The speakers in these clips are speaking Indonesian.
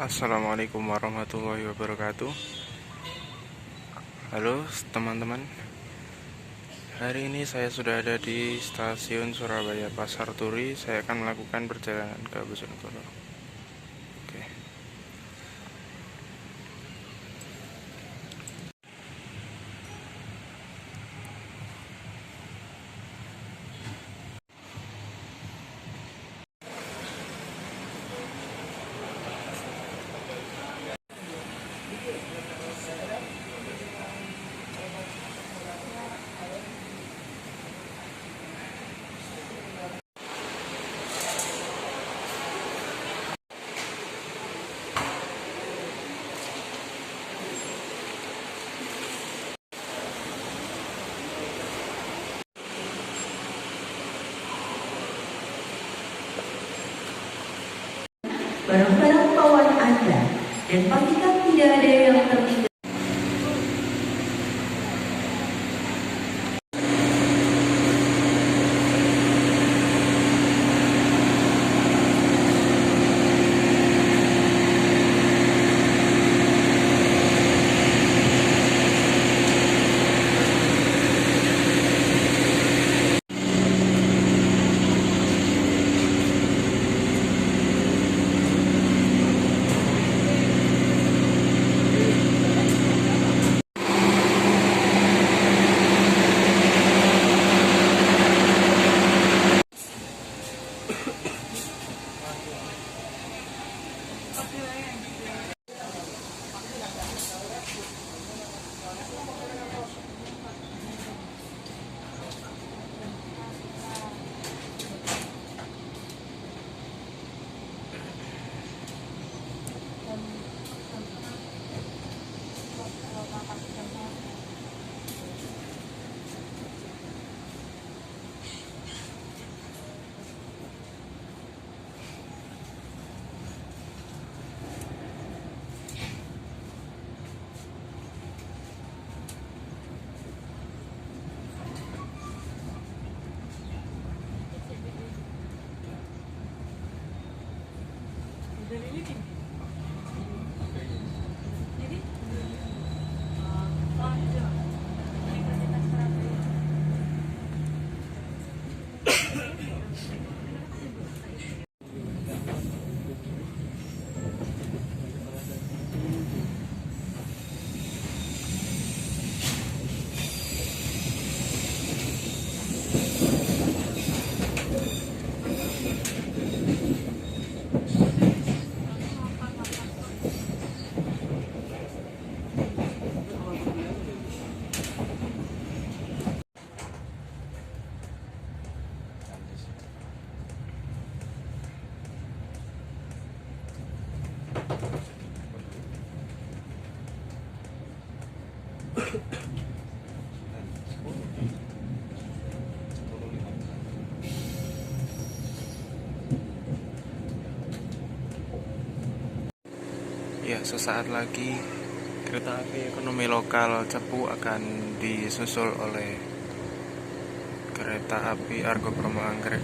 Assalamualaikum warahmatullahi wabarakatuh. Halo teman-teman. Hari ini saya sudah ada di stasiun Surabaya Pasar Turi. Saya akan melakukan perjalanan ke Bojonegoro. Oke. Barang-barang bawaan Anda dan pastikan tidak ada yang tertinggal. Ya, sesaat lagi kereta api ekonomi lokal Cepu akan disusul oleh kereta api Argo Bromo Anggrek.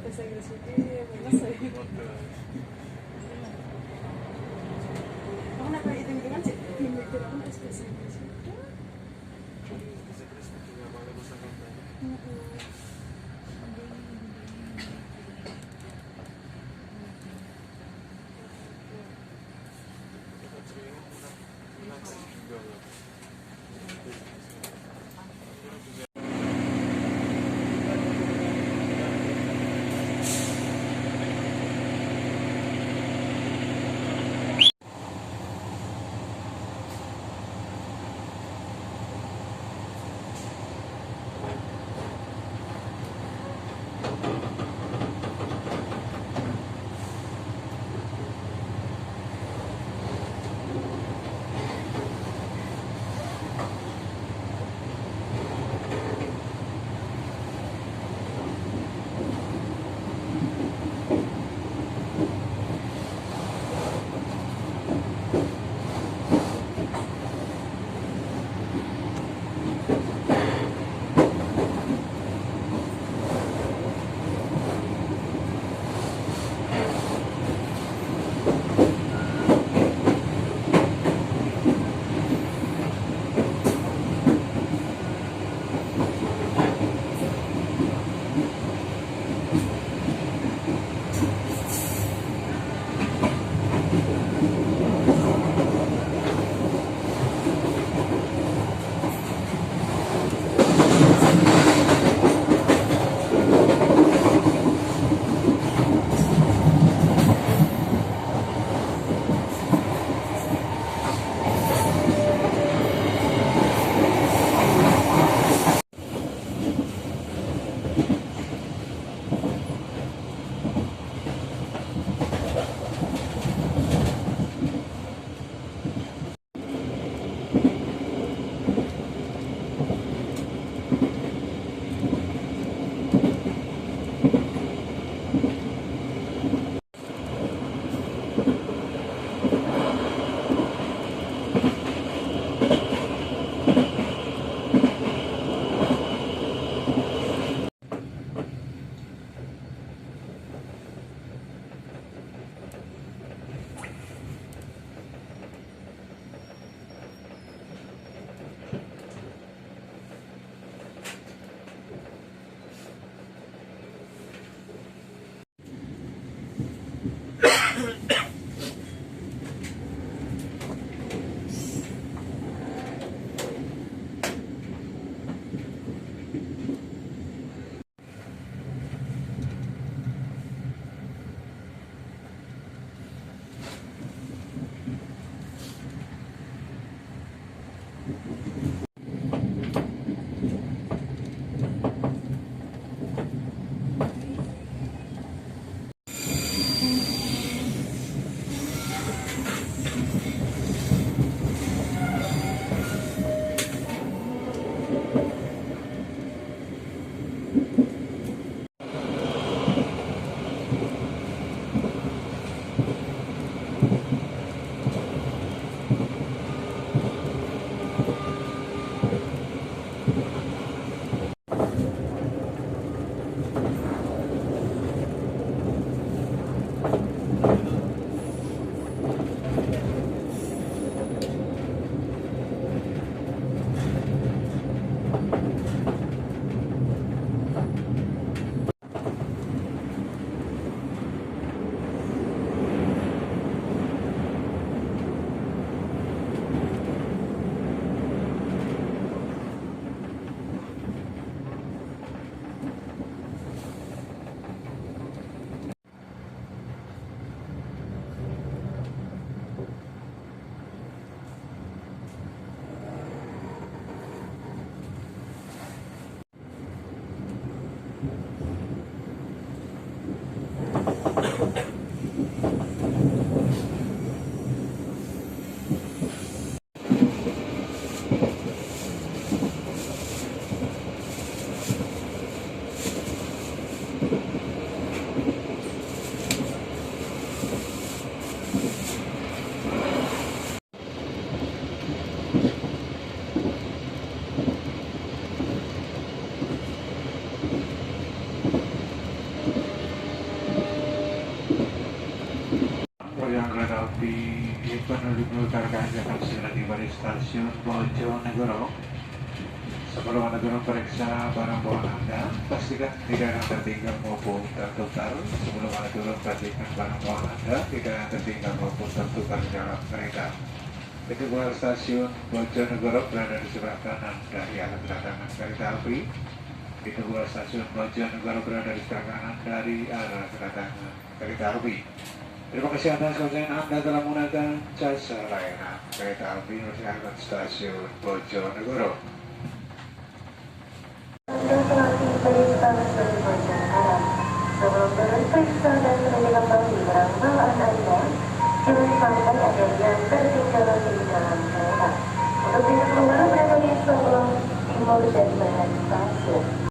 bahasa Inggris ini bagus ya. Kamu nak hitung-hitungan sih? Hitung aku harus bahasa Inggris. penumpang terkait akan segera tiba di stasiun Bojonegoro. Sebelum Anda turun periksa barang bawaan Anda, pastikan tidak ada yang tertinggal maupun tertukar. Sebelum Anda turun, pastikan barang bawaan Anda tidak ada yang tertinggal maupun tertukar di dalam kereta. Pintu keluar stasiun Bojonegoro berada di sebelah kanan dari arah kedatangan kereta api. Pintu keluar stasiun Bojonegoro berada di sebelah kanan dari arah kedatangan kereta api. Terima kasih atas kepercayaan Anda telah menggunakan jasa layanan kereta api Masyarakat Stasiun Bojonegoro. Anda telah tiba di stasiun Bojonegoro. Sebelum turun periksa dan mengambil kembali barang bawaan Anda, jangan sampai ada yang tertinggal di dalam kereta. Untuk pintu keluar berada di sebelah timur dan barat stasiun.